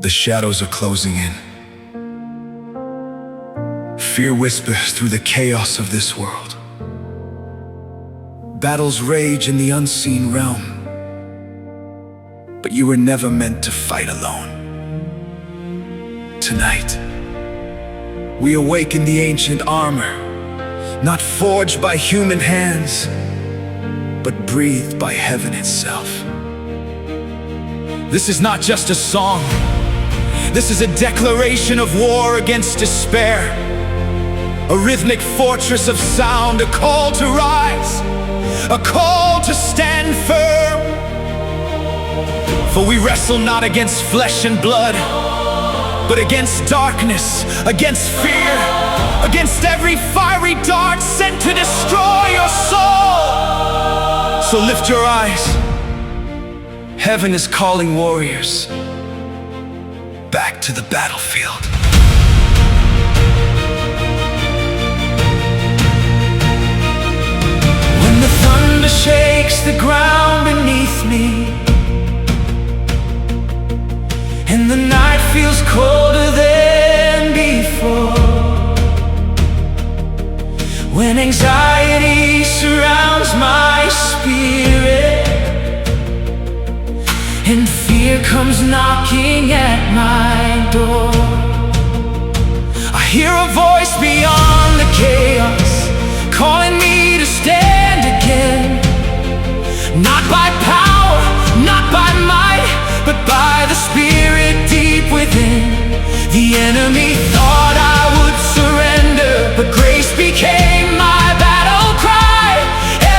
The shadows are closing in. Fear whispers through the chaos of this world. Battles rage in the unseen realm. But you were never meant to fight alone. Tonight, we awaken the ancient armor, not forged by human hands, but breathed by heaven itself. This is not just a song. This is a declaration of war against despair. A rhythmic fortress of sound, a call to rise, a call to stand firm. For we wrestle not against flesh and blood, but against darkness, against fear, against every fiery dart sent to destroy your soul. So lift your eyes. Heaven is calling warriors back to the battlefield. When the thunder shakes the ground beneath me, and the night feels colder than before, when anxiety surrounds my spirit, and fear comes knocking at my door, I hear a voice beyond the chaos, calling me to stand again. Not by power, not by might, but by the Spirit deep within. The enemy thought I would surrender, but grace became my battle cry.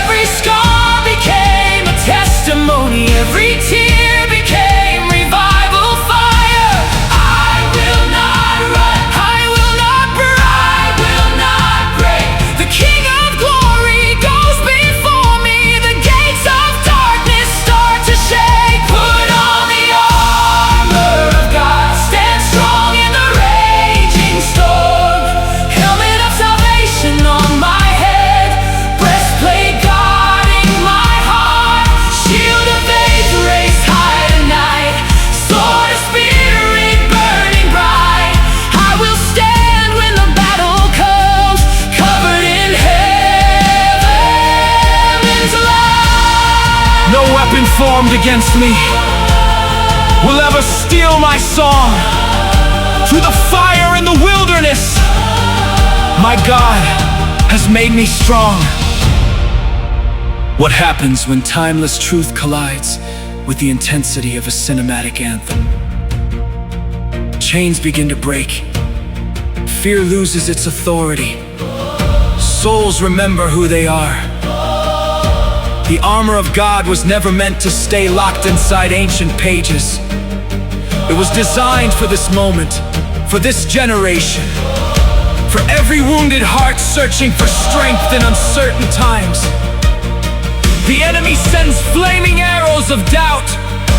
Every scar became a testimony, every tear became revival fire. I will not run, I will not burn, I will not break. The King of Glory goes before me. The gates of darkness start to shake. Put on the armor of God, stand strong in the raging storm. Helmet of salvation on my head, breastplate guarding my heart, shield of faith raised high tonight, sword of spirit burning bright. I will stand when the battle comes, covered in heaven's light. No weapon formed against me will ever steal my song. Through the fire in the wilderness, my God has made me strong. What happens when timeless truth collides with the intensity of a cinematic anthem? Chains begin to break. Fear loses its authority. Souls remember who they are. The armor of God was never meant to stay locked inside ancient pages. It was designed for this moment, for this generation, for every wounded heart searching for strength in uncertain times. The enemy sends flaming arrows of doubt,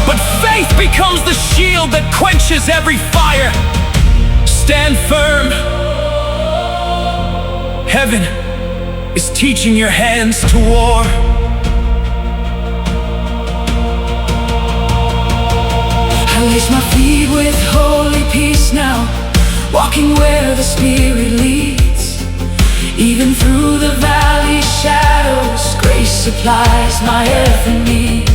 but faith becomes the shield that quenches every fire. Stand firm. Heaven is teaching your hands to war. I lace my feet with holy peace now, walking where the Spirit leads. Even through the valley shadows, grace supplies my every need.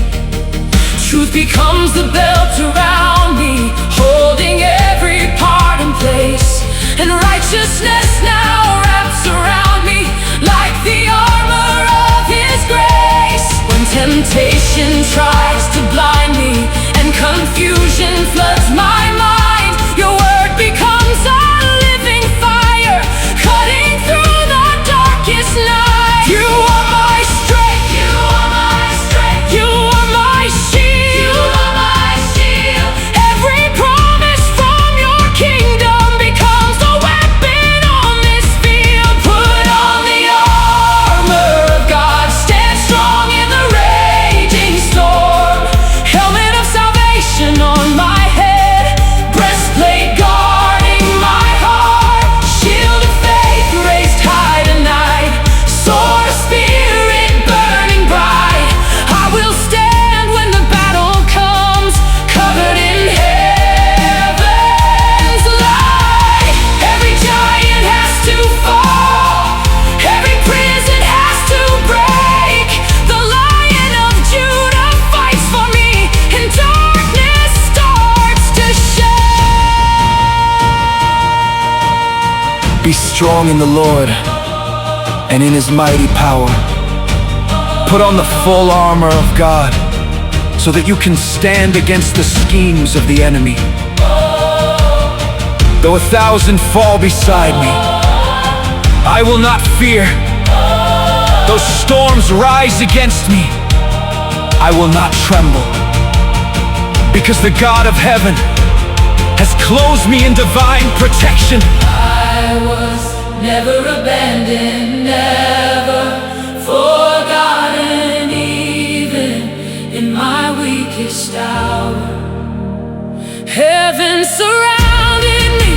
Truth becomes the belt around me, holding every part in place. And righteousness now wraps around me like the armor of His grace. When temptation tries to blind me and confusion floods my mind, your word becomes a living fire, cutting through the darkest night. You are my strength, you are my strength, you are my shield, you are my shield. Every promise from your kingdom becomes a weapon on this field. Put on the armor of God, stand strong in the raging storm. strong in the Lord and in His mighty power. Put on the full armor of God so that you can stand against the schemes of the enemy. Though 1,000 fall beside me, I will not fear. Though storms rise against me, I will not tremble. Because the God of heaven has clothed me in divine protection. I was never abandoned, never forgotten, even in my weakest hour. Heaven surrounded me,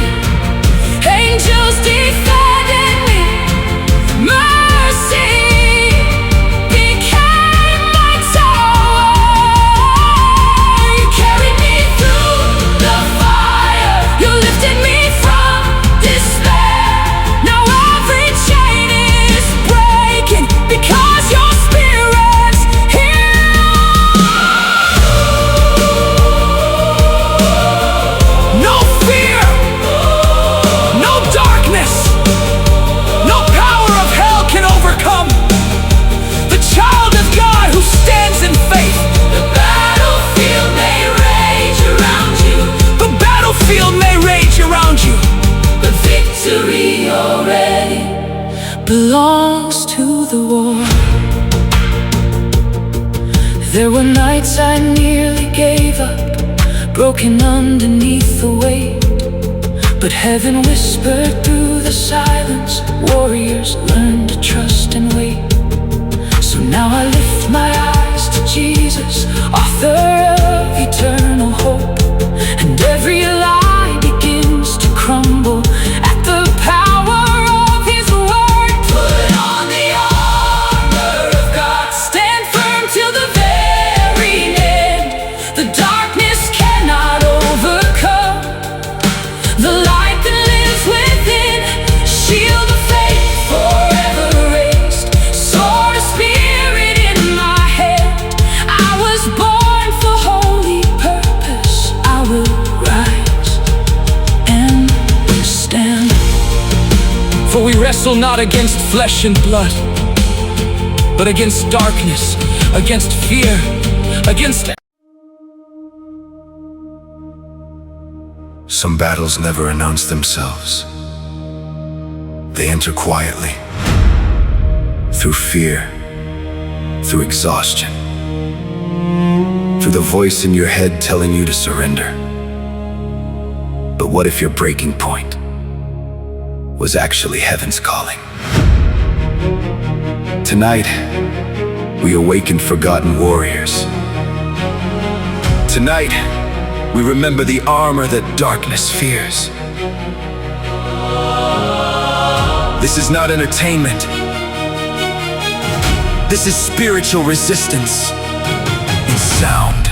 angels defended me. Mercy became my tower. You carried me through the fire, you lifted me from despair. Now every chain is breaking because your Spirit's here. No fear, no darkness, no power of hell can overcome the child of God who stands in faith. The battlefield may rage around you, The battlefield may rage around you, but victory already belongs to the war. There were nights I nearly gave up, broken underneath the weight. But heaven whispered through the silence, warriors learn to trust and wait. So now I lift my eyes to Jesus, author of eternal hope. And every lie begins to crumble at the power of His word. Put on the armor of God, stand firm till the very end. The darkness cannot overcome the light that lives within. Shield of faith forever raised, sword of spirit in my hand. I was born for holy purpose. I will rise and stand. for we wrestle not against flesh and blood, but against darkness, against fear, against... Some battles never announce themselves. They enter quietly, through fear, through exhaustion, through the voice in your head telling you to surrender. But what if your breaking point was actually heaven's calling? Tonight, we awaken forgotten warriors. Tonight, we remember the armor that darkness fears. This is not entertainment. This is spiritual resistance in sound.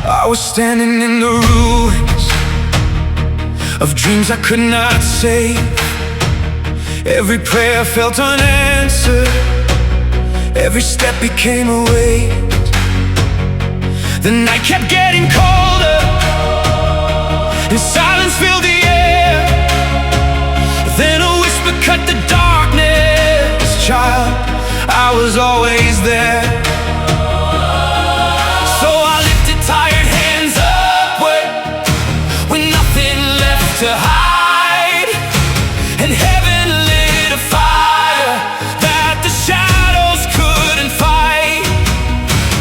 I was standing in the ruins of dreams I could not save. Every prayer felt unanswered, every step became a weight. The night kept getting colder, and silence filled the air. Then a whisper cut the darkness. Child, I was always there. So I lifted tired hands upward, with nothing left to hide, and heaven lit a fire that the shadows couldn't fight.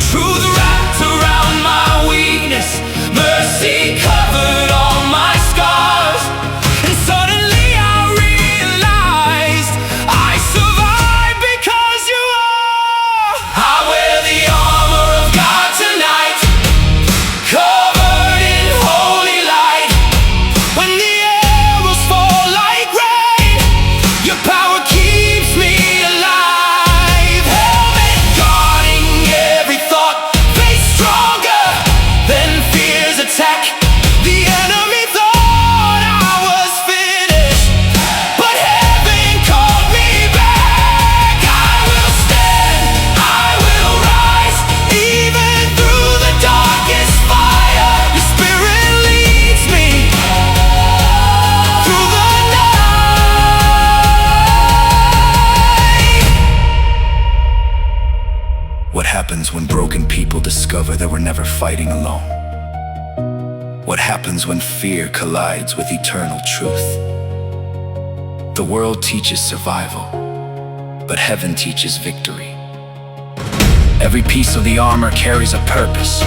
Truth wrapped around my weakness, mercy covered all my scars, and suddenly I realized I survived because you are. discover that we're never fighting alone. What happens when fear collides with eternal truth? The world teaches survival, but heaven teaches victory. Every piece of the armor carries a purpose.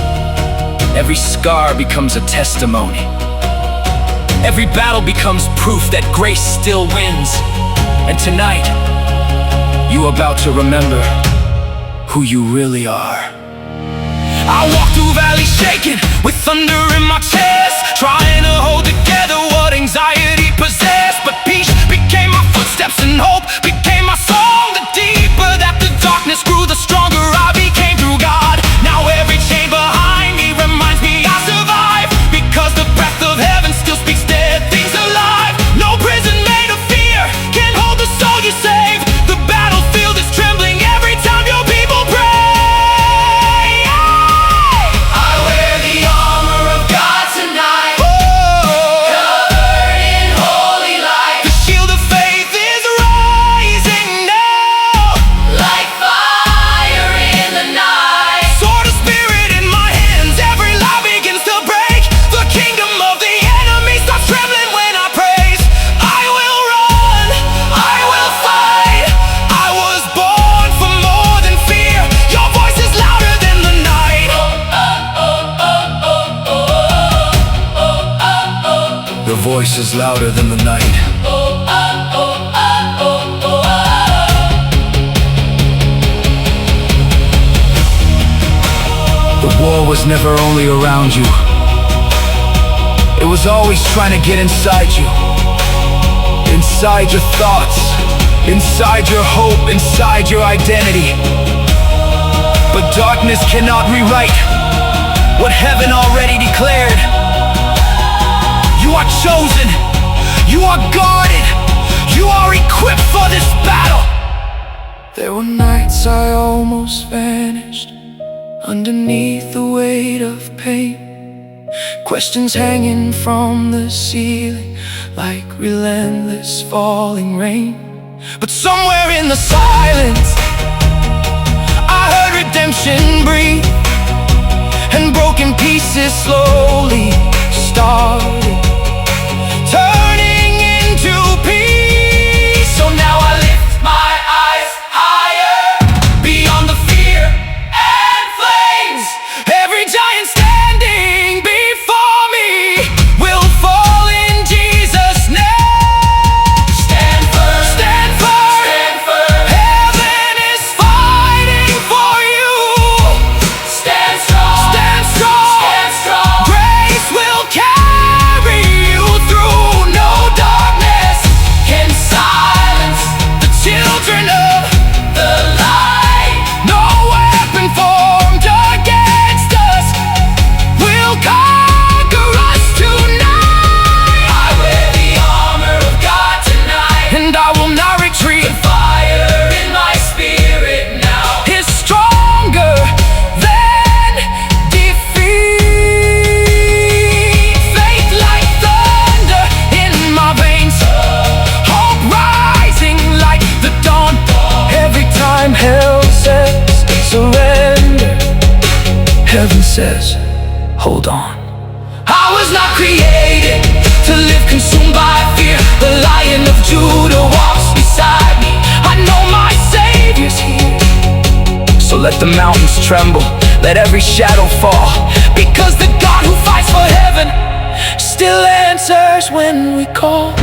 Every scar becomes a testimony. Every battle becomes proof that grace still wins. And tonight, you about to remember who you really are. I walk through valleys shaking, with thunder in my chest, trying to hold together what anxiety possessed. But peace became my footsteps and hope became my song. The deeper that the darkness grew, the stronger I became through God. Now every chain behind me reminds me I survive, because the breath of heaven still speaks dead things alive. No prison made of fear can hold the soul you save. The battlefield is trembling every time your people pray. Your voice is louder than the night. The war was never only around you. It was always trying to get inside you. Inside your thoughts, inside your hope, inside your identity. But darkness cannot rewrite what heaven already declared. You are chosen, you are guarded, you are equipped for this battle. There were nights I almost vanished underneath the weight of pain. Questions hanging from the ceiling like relentless falling rain. But somewhere in the silence, I heard redemption breathe, and broken pieces slowly started turning into peace. So now I lift my eyes higher, beyond the fear and flames. Every giant standing before me will fall in Jesus' name. Stand firm, stand firm, stand firm. Heaven is fighting for you. Stand strong, stand strong, stand strong. Grace will carry you through. No darkness can silence the children of the light. No weapon formed against us will conquer us tonight. I wear the armor of God tonight, and I will not retreat. The fire in my spirit now is stronger than defeat. Faith like thunder in my veins, hope rising like the dawn. Every time hell says surrender, heaven says hold on. I was not created to live consumed by fear. The Lion of Judah walks beside me. I know my Savior's here. So let the mountains tremble, let every shadow fall, Because the God who fights for heaven still answers when we call.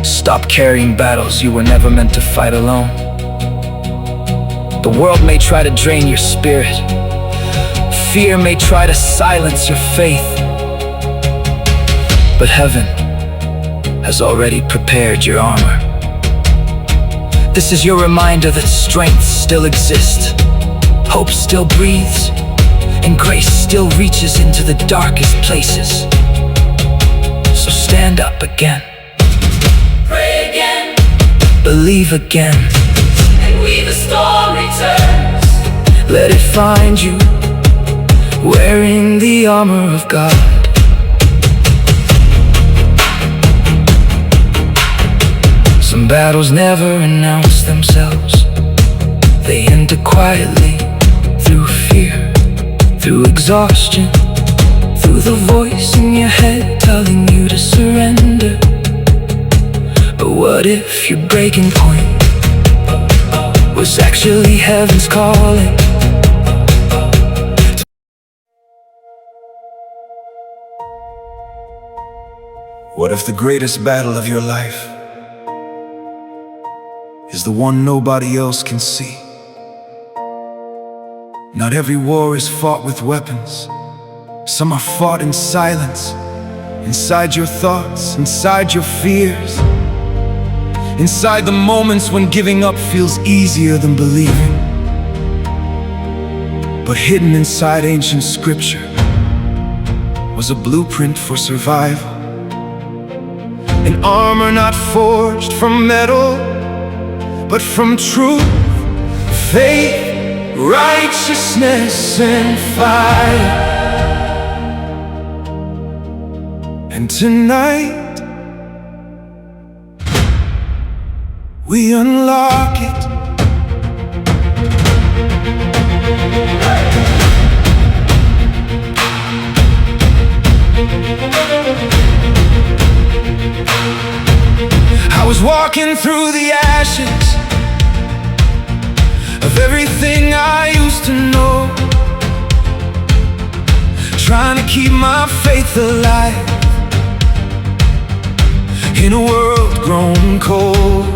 Stop carrying battles you were never meant to fight alone. The world may try to drain your spirit, fear may try to silence your faith, but heaven has already prepared your armor. This is your reminder that strength still exists, hope still breathes, and grace still reaches into the darkest places. So stand up again, pray again, believe again, and we the storm returns. let it find you wearing the armor of God. Some battles never announce themselves, they enter quietly through fear. fear, through exhaustion, through the voice in your head telling you to surrender. But what if your breaking point was actually heaven's calling? What if the greatest battle of your life is the one nobody else can see? Not every war is fought with weapons. Some are fought in silence, inside your thoughts, inside your fears, inside the moments when giving up feels easier than believing. But hidden inside ancient scripture was a blueprint for survival. An armor not forged from metal, but from truth, faith, righteousness, and fire. And tonight we unlock it. I was walking through the ashes of everything I used to know, trying to keep my faith alive in a world grown cold.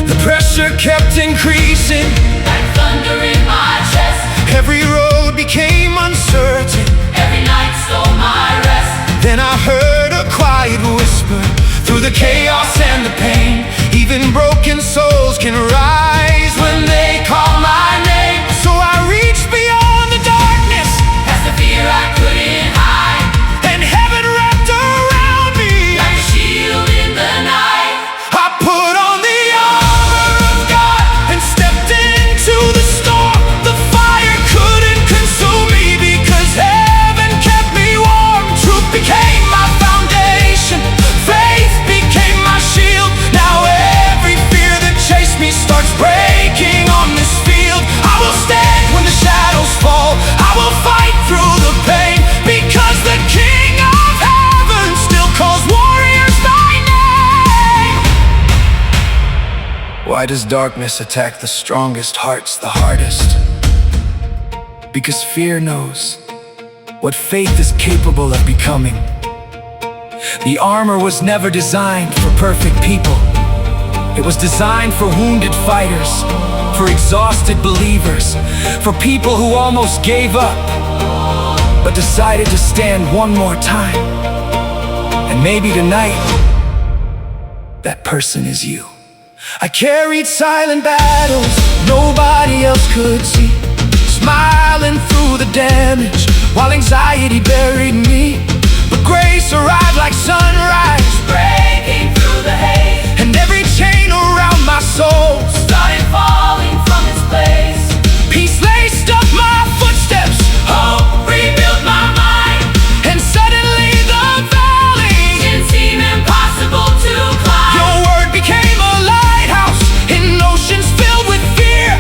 The pressure kept increasing, like thunder in my chest. Every road became uncertain, Every night stole my rest. then I heard a quiet whisper through the chaos and the pain. Even broken souls can rise when they call my name. So I reached beyond the darkness, Past the fear I couldn't hide, and heaven wrapped around me like a shield in the night. I put on the armor of God and stepped into the storm. The fire couldn't consume me because heaven kept me warm. Truth became my foundation, faith became my shield. Now every fear that chased me starts breaking on this field. I will stand when the shadows fall, I will fight through the pain, because the King of Heaven still calls warriors by name. Why does darkness attack the strongest hearts the hardest? Because fear knows what faith is capable of becoming. The armor was never designed for perfect people. It was designed for wounded fighters, for exhausted believers, for people who almost gave up, but decided to stand one more time. And maybe tonight, that person is you. I carried silent battles nobody else could see, smiling through the damage while anxiety buried me. But grace arrived like sunrise, Breaking through the haze, and every chain around my soul started falling from its place. peace laced up my footsteps, Hope rebuilt my mind, and suddenly the valley, didn't seem impossible to climb. your word became a lighthouse in oceans filled with fear.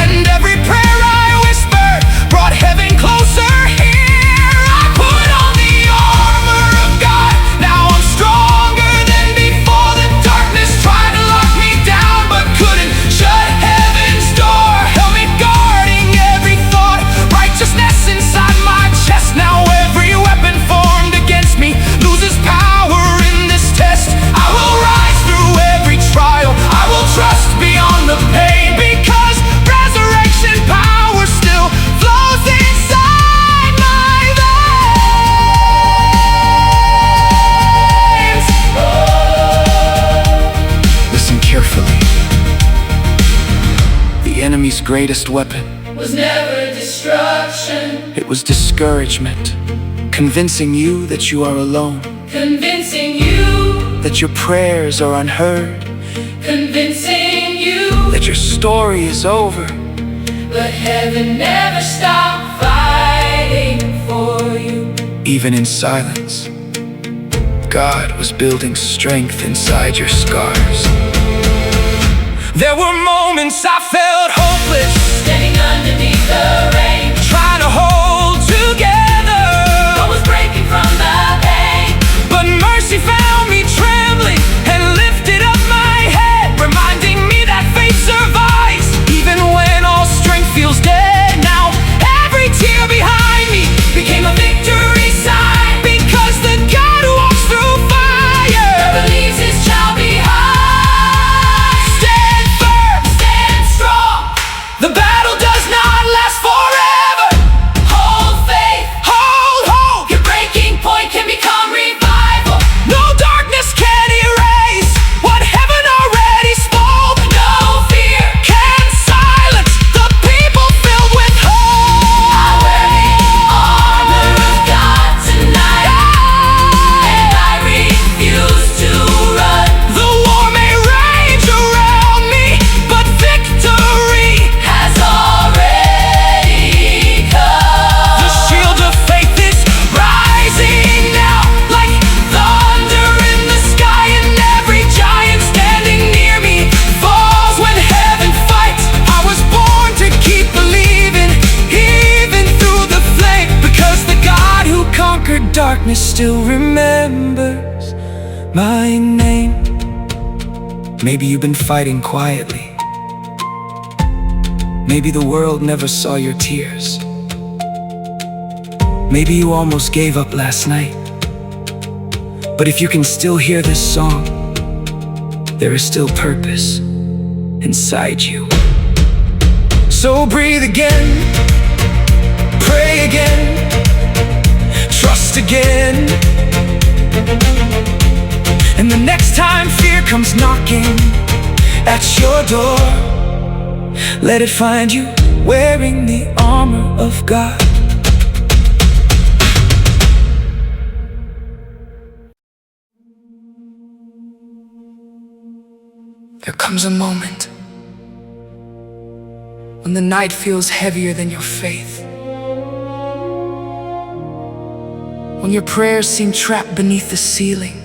And every prayer I whispered brought heaven closer here. I put on the armor of God, now I'm stronger than before. The darkness tried to lock me down, but couldn't shut heaven's door. Held me guarding every thought, righteousness inside my chest. Now every weapon formed against me loses power in this test. I will rise through every trial, I will trust beyond the pain, because resurrection power still flows inside my veins. Listen carefully. The enemy's greatest weapon, Was never destruction, it was discouragement, convincing you that you are alone, convincing you, that your prayers are unheard, convincing you. that your story is over. But heaven never stopped fighting for you. Even in silence, God was building strength inside your scars. There were moments I felt hopeless, Standing the rain, trying to hold together. I was breaking from the pain, But mercy found me trembling and lifted up my head, reminding me that faith survives even when all strength feels dead. Now every tear behind me became a victory sign, because the God who walks through fire never leaves his child behind. stand firm, Stand strong, the battle does not last forever. hold faith, Hold hope, your breaking point can become revival. no darkness can erase what heaven already spoke. No fear, Can silence the people filled with hope. I wear the armor of God tonight, and I refuse to run. The war may rage around me, but victory. Has already come. The shield of faith is rising now, like thunder in the sky, and every giant standing near me falls when heaven fights. I was born to keep believing, even through the flame, because the God who conquered darkness still remembers my name. Maybe you've been fighting quietly. Maybe the world never saw your tears. Maybe you almost gave up last night. But if you can still hear this song, there is still purpose inside you. So breathe again, pray again, trust again. And the next time fear comes knocking at your door, let it find you wearing the armor of God. There comes a moment when the night feels heavier than your faith, when your prayers seem trapped beneath the ceiling,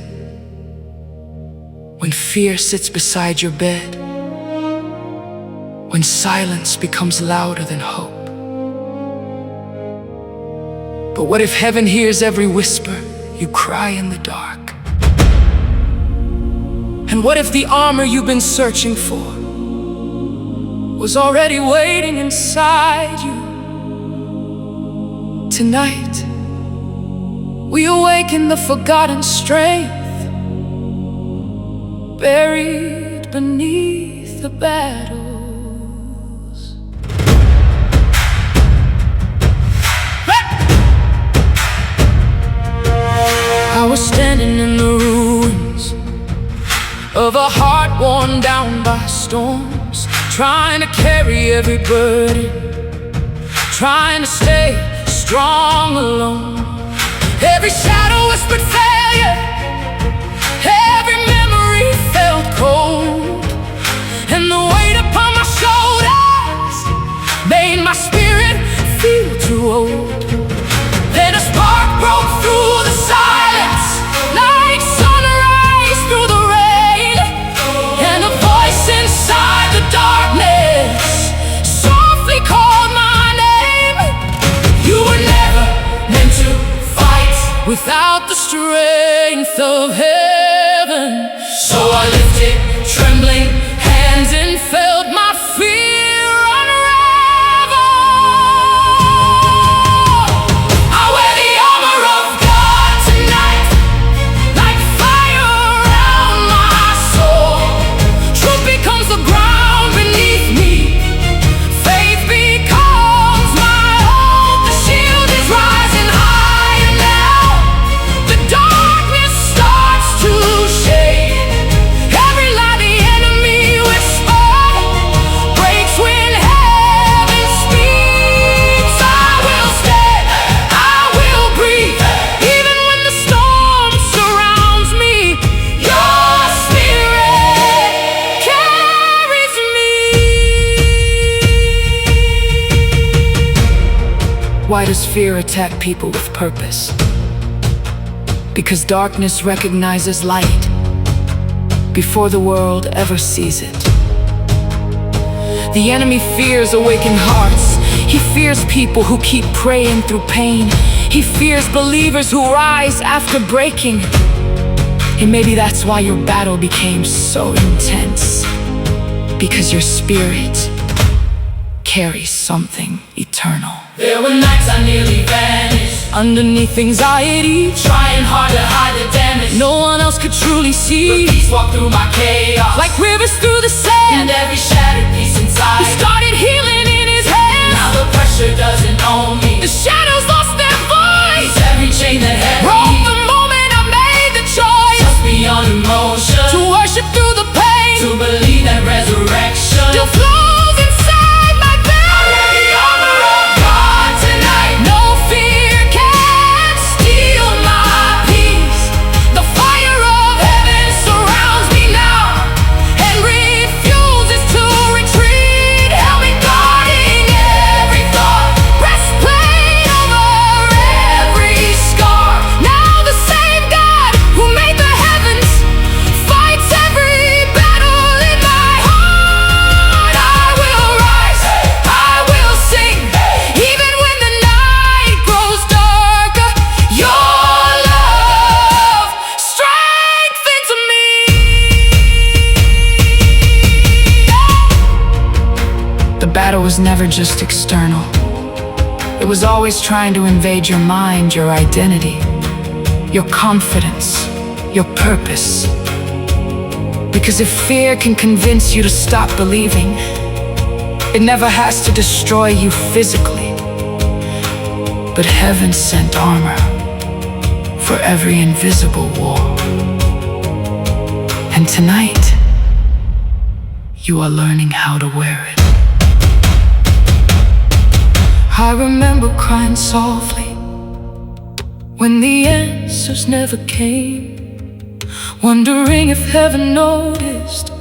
when fear sits beside your bed, when silence becomes louder than hope. But what if heaven hears every whisper you cry in the dark? And what if the armor you've been searching for was already waiting inside you? Tonight, we awaken the forgotten strength buried beneath the battles. I was standing in the ruins of a heart worn down by storms, trying to carry every burden, trying to stay strong alone. Every shadow whispered failure, every memory felt cold, and the weight upon my shoulders made my spirit feel too old. Then a spark broke through the silence, like sunrise through the rain, and a voice inside the darkness softly called my name. You were never meant to fight without the strength of heaven. So I lifted trembling hands and felt my fear unravel. I wear the armor of God tonight, like fire around my soul. Truth becomes the ground beneath me, faith becomes my hope. The shield is rising higher now, the darkness starts to shade. Every lie the enemy whispered breaks when heaven speaks. I will stand, I will breathe, even when the storm surrounds me. Your spirit carries me. Why does fear attack people with purpose? Because darkness recognizes light before the world ever sees it. The enemy fears awakened hearts He fears people who keep praying through pain. He fears believers who rise after breaking. And maybe that's why your battle became so intense, because your spirit carries something eternal. There were nights I nearly vanished Underneath anxiety, trying hard to hide the damage. no one else could truly But see. peace walked through my chaos, Like rivers through the and sand, every shattered piece he inside. started healing in his hands. Now the pressure doesn't own me. The shadows lost their voice. It's every chain that held From me. the moment I made the choice Just beyond emotion, to worship through the pain, to believe that resurrection still flows inside my I veins. wear the armor of God tonight. No fear can steal my peace. The fire of heaven surrounds me now and refuses to retreat. Help me guarding every thought, breastplate over every scar. Now the same God who made the heavens fights every battle in my heart. I will rise, I will sing, even when the night grows darker. Your love strengthens me. The battle was never just external. It was always trying to invade your mind, your identity, your confidence, your purpose. Because if fear can convince you to stop believing, it never has to destroy you physically. But heaven sent armor for every invisible war. And tonight, you are learning how to wear it. I remember crying softly when the answers never came, wondering if heaven noticed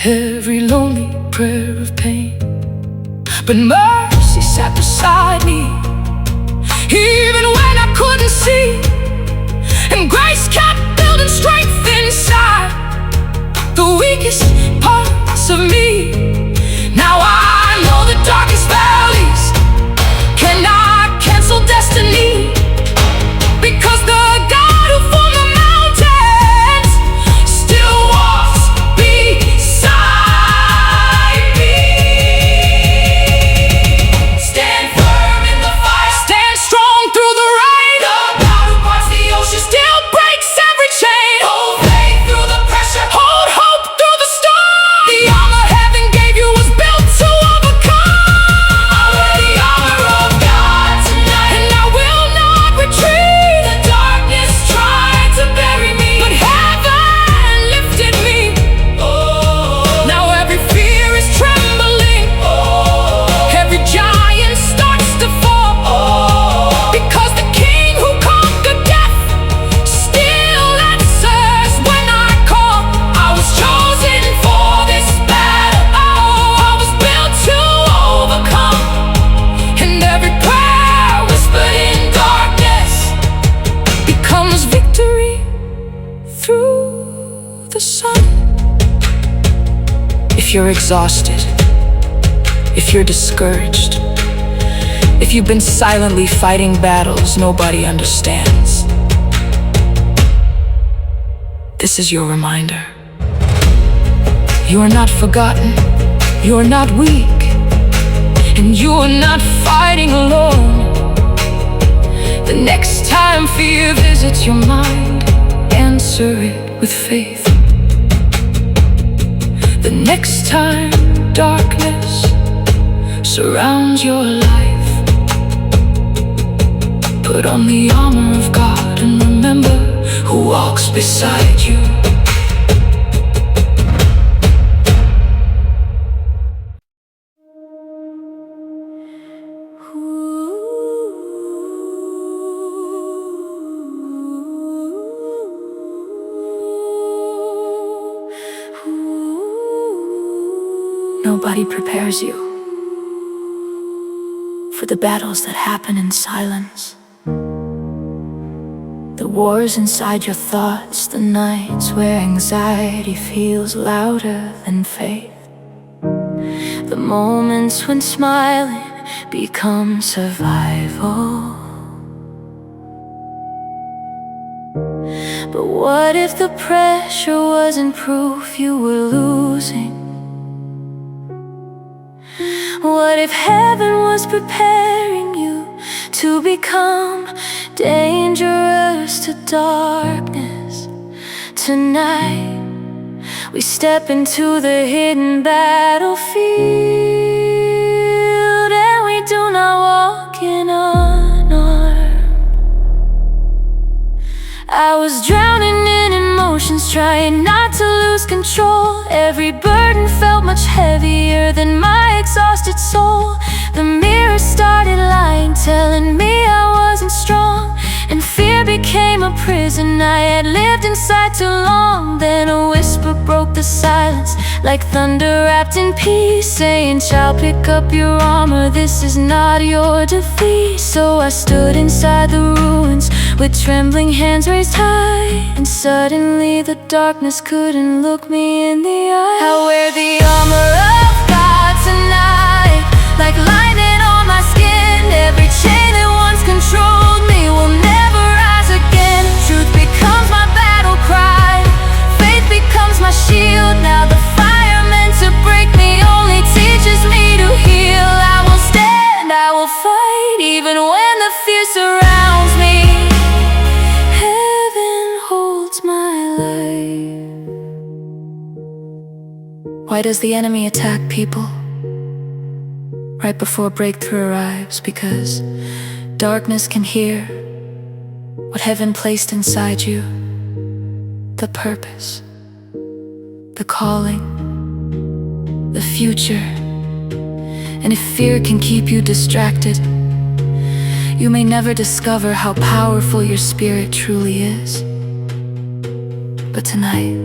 every lonely prayer of pain. But mercy sat beside me, even when I couldn't see, and grace kept building strength inside the weakest parts of me. Now I know the darkest valleys cannot cancel destiny, because the God who formed the mountains still walks beside me. Stand firm in the fire, stand strong through the rain. The God who parts the ocean still breaks every chain. Hold faith through the pressure, hold hope through the storm. The armor heaven gave you was built to overcome. I wear the armor of God tonight, and I will not retreat. The darkness tried to bury me, but heaven lifted me. Now every fear is trembling, every giant starts to fall, because the King who conquered death still answers when I call. I was chosen for this battle, I was built to overcome, and every prayer whispered in darkness becomes victory through the sun. If you're exhausted, if you're discouraged, if you've been silently fighting battles nobody understands, this is your reminder. You are not forgotten, you are not weak, and you are not fighting alone. The next time fear visits your mind, answer it with faith. The next time darkness surrounds your life, put on the armor of God and remember who walks beside you. Nobody prepares you for the battles that happen in silence. The wars inside your thoughts, the nights where anxiety feels louder than faith. The moments when smiling become survival. But what if the pressure wasn't proof you were losing? What if heaven was preparing you to become dangerous to darkness? Tonight we step into the hidden battlefield, and we do not walk in unarmed. I was drowning in emotions, trying not to lose control. Every burden felt much heavier than my exhausted soul. The mirror started lying, telling me I wasn't strong, and fear became a prison I had lived inside too long. Then a whisper broke the silence, like thunder wrapped in peace, saying, "Child, pick up your armor, this is not your defeat." So I stood inside the ruins with trembling hands raised high, and suddenly the darkness couldn't look me in the eye. I wear the armor of God tonight, like lightning on my skin. Every chain that once controlled me will never rise again. Truth becomes my battle cry, faith becomes my shield. Now the fire meant to break me only teaches me to heal. I will stand, I will fight, even when the fear surrounds me. Heaven holds my life. Why does the enemy attack people right before breakthrough arrives? Because darkness can hear what heaven placed inside you, the purpose, the calling, the future. And if fear can keep you distracted, you may never discover how powerful your spirit truly is. But tonight,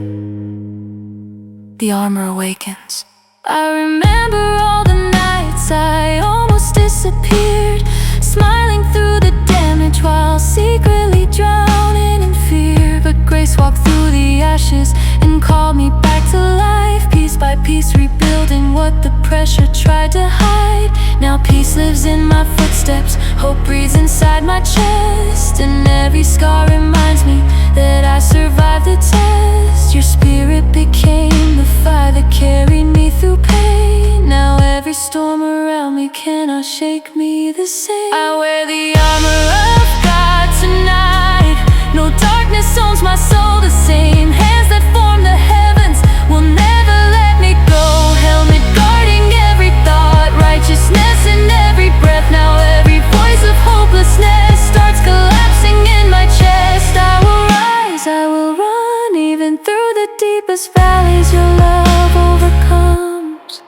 the armor awakens. I remember all the nights I almost disappeared, smiling through the damage while secretly drowning in fear. But grace walked through the ashes and called me back to life, piece by piece rebuilding what the pressure tried to hide. Now peace lives in my footsteps, hope breathes inside my chest, and every scar reminds me that I survived the test. Your spirit became the fire that carried me through pain. Now every storm around me cannot shake me the same. I wear the armor of God tonight. No darkness owns my soul. The same hands that form the heavens will never let me go. Helmet guarding every thought, righteousness in every breath. Now every voice of hopelessness starts collapsing in my chest. I will rise, I will run, even through the deepest valleys your love overcomes.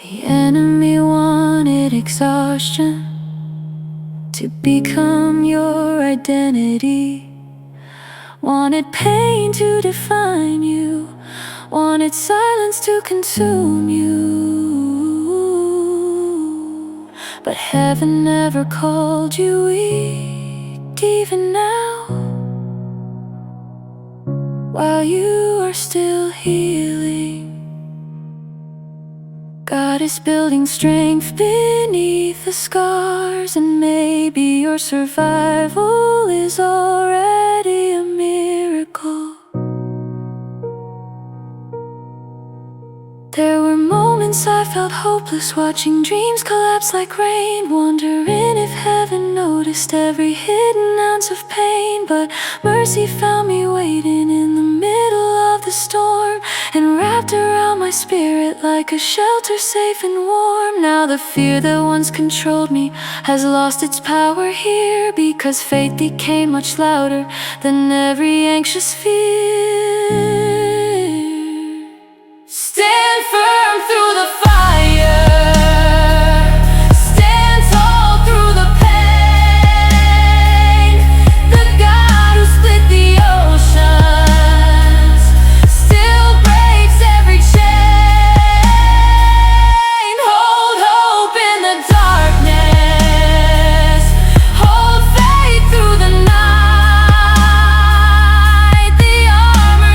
The enemy wanted exhaustion to become your identity, wanted pain to define you, wanted silence to consume you. But heaven never called you weak, even now, while you are still healing. God is building strength beneath the scars, and maybe your survival is already a miracle. There were moments I felt hopeless, watching dreams collapse like rain, wondering if heaven noticed every hidden ounce of pain. But mercy found me waiting in the middle of the storm, and wrapped around my spirit like a shelter safe and warm. Now the fear that once controlled me has lost its power here, because faith became much louder than every anxious fear. Stand firm through the fire, stand tall through the pain. The God who split the oceans still breaks every chain. Hold hope in the darkness, hold faith through the night. The armor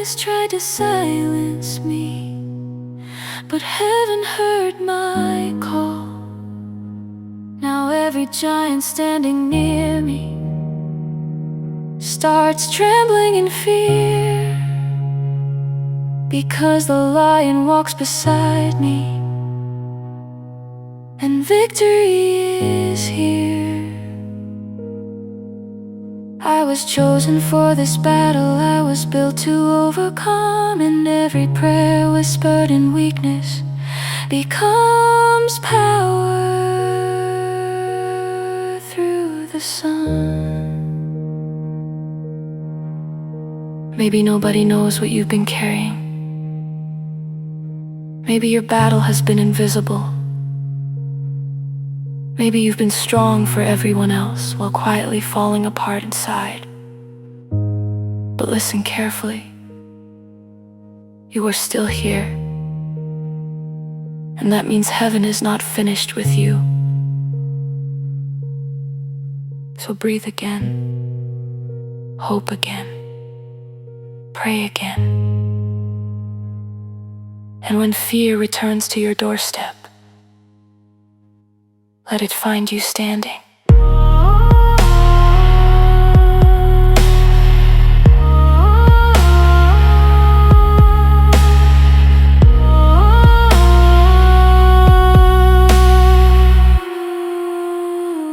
lies tried to silence me, but heaven heard my call. Now every giant standing near me starts trembling in fear, because the lion walks beside me, and victory is here. I was chosen for this battle, I was built to overcome, and every prayer whispered in weakness becomes power through the sun. Maybe nobody knows what you've been carrying. Maybe your battle has been invisible. Maybe you've been strong for everyone else while quietly falling apart inside. But listen carefully. You are still here. And that means heaven is not finished with you. So breathe again. Hope again. Pray again. And when fear returns to your doorstep, let it find you standing.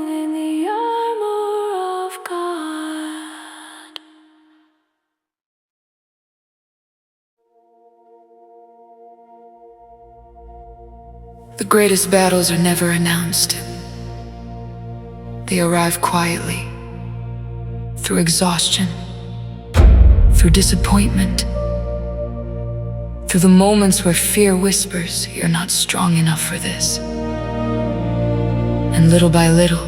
In the armor of God. The greatest battles are never announced. They arrive quietly, through exhaustion, through disappointment, through the moments where fear whispers, "You're not strong enough for this." And little by little,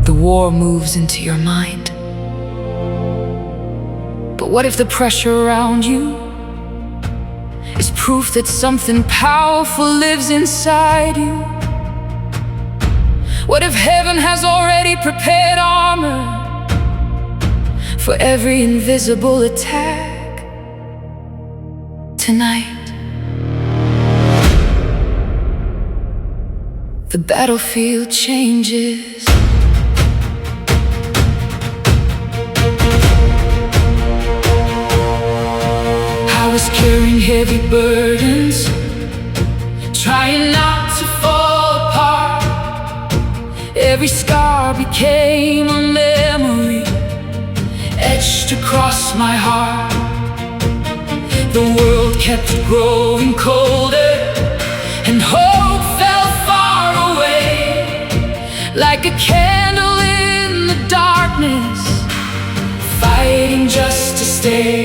the war moves into your mind. But what if the pressure around you is proof that something powerful lives inside you? What if heaven has already prepared armor for every invisible attack tonight? The battlefield changes. I was carrying heavy burdens, trying not to fall apart. Every scar became a memory etched across my heart. The world kept growing colder, and hope fell far away, like a candle in the darkness, fighting just to stay.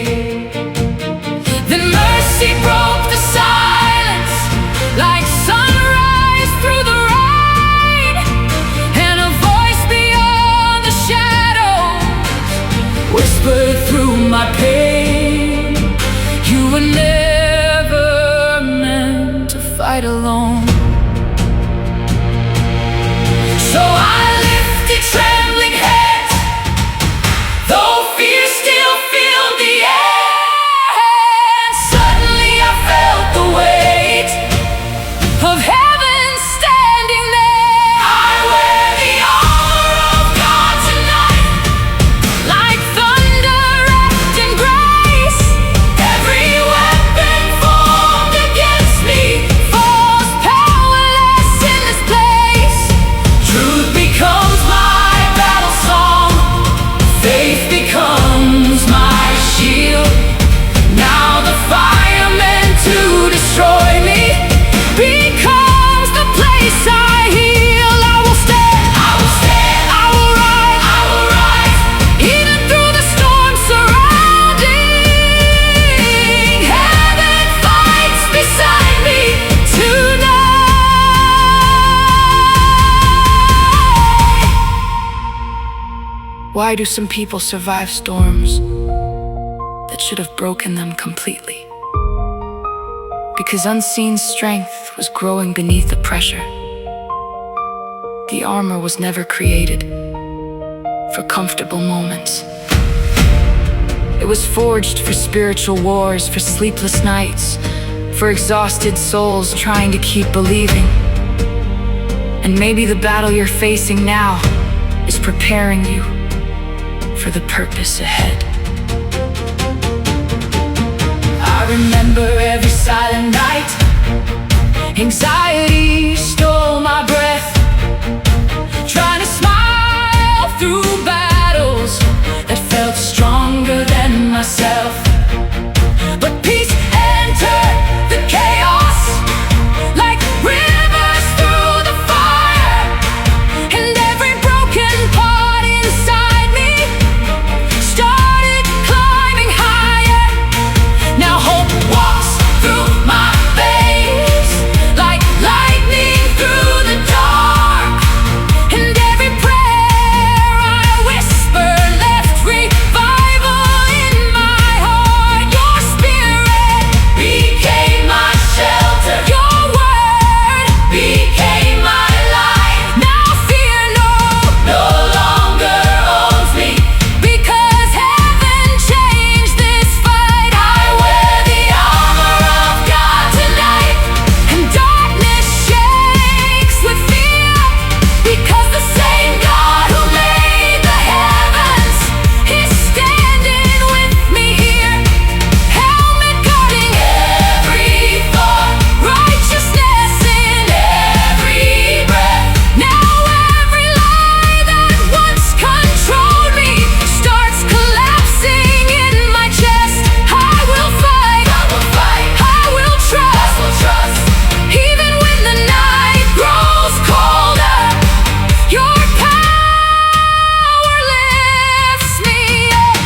Then mercy broke the silence, like sunrise through the rain, and a voice beyond the shadows whispered through my pain. You were never meant to fight alone. So I lifted trembling heads, though fear still filled the air. And suddenly I felt the weight of heaven standing there. I wear the armor of God tonight, like thunder wrapped in grace. Every weapon formed against me falls powerless in this place. Truth becomes my battle song, faith becomes my shield. Now the fire meant to destroy me becomes the place I heal. I will stand, I will stand, I will rise, I will rise, even through the storm surrounding. Heaven fights beside me tonight. Why do some people survive storms that should have broken them completely? Because unseen strength was growing beneath the pressure. The armor was never created for comfortable moments. It was forged for spiritual wars, for sleepless nights, for exhausted souls trying to keep believing. And maybe the battle you're facing now is preparing you for the purpose ahead. I remember every silent night. Anxiety stole my breath, trying to smile through battles that felt stronger than myself. But peace entered the chaos like rivers through the fire, and every broken part inside me started climbing higher. Now hope walks through my veins like lightning through the dark, and every prayer I whisper left revival in my heart. Your spirit became my shelter, your word became my light. Now fear no longer owns me, because heaven changed this fight. I wear the armor of God tonight, and darkness shakes with fear, because the same God who made the heavens is standing with me here. Helmet guarding every thought, righteousness in every breath. Now every lie that once controlled me starts collapsing in my chest. I will fight, I will trust, even when the night grows colder. Your power lifts me up.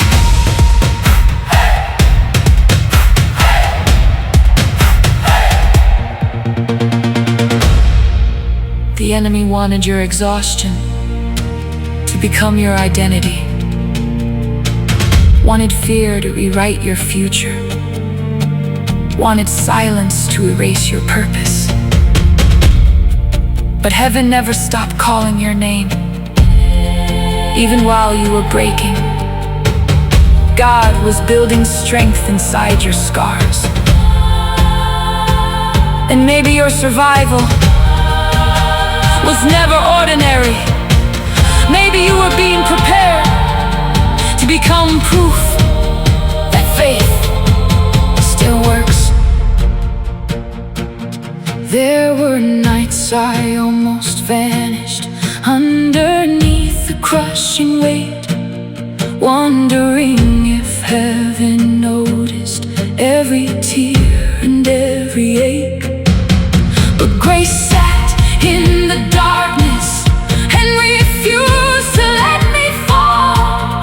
The enemy wanted your exhaustion to become your identity, wanted fear to rewrite your future, wanted silence to erase your purpose. But heaven never stopped calling your name. Even while you were breaking, God was building strength inside your scars. And maybe your survival was never ordinary. Maybe you were being prepared to become proof that faith still works. There were nights I almost vanished underneath the crushing weight, wondering if heaven noticed every tear and every ache. But grace sat in the darkness and refused to let me fall.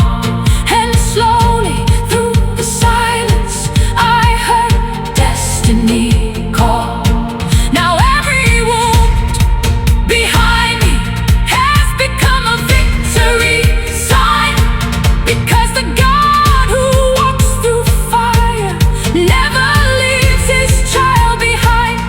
And slowly through the silence I heard destiny call. Now every wound behind me has become a victory sign, because the God who walks through fire never leaves his child behind.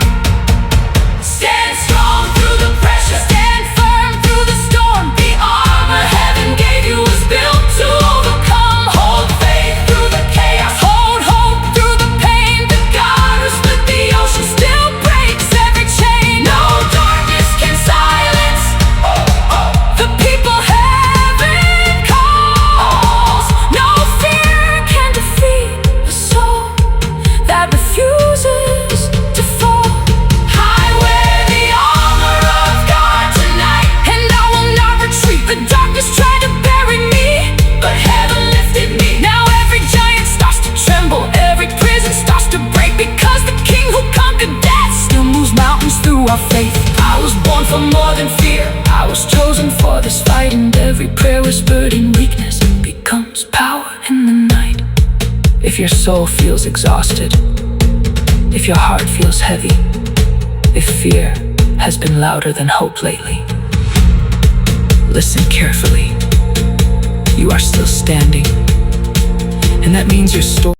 Stand strong through the pressure, stand firm through the storm. The armor heaven gave you was built to overcome. Hold faith through the chaos, hold hope through the pain. The God who split the ocean still breaks every chain. No darkness can silence the people heaven calls. No fear can defeat the soul that refuses to fall. I wear the armor of God tonight, and I will not retreat. The darkness tried to bury me, but heaven lifted me. Now every giant starts to tremble, every prison starts to break, because the King who conquered death still moves mountains through our faith. I was born for more than fear, I was chosen for this fight, and every prayer whispered in weakness becomes power in the night. If your soul feels exhausted, if your heart feels heavy, if fear has been louder than hope lately, listen carefully. You are still standing, and that means your story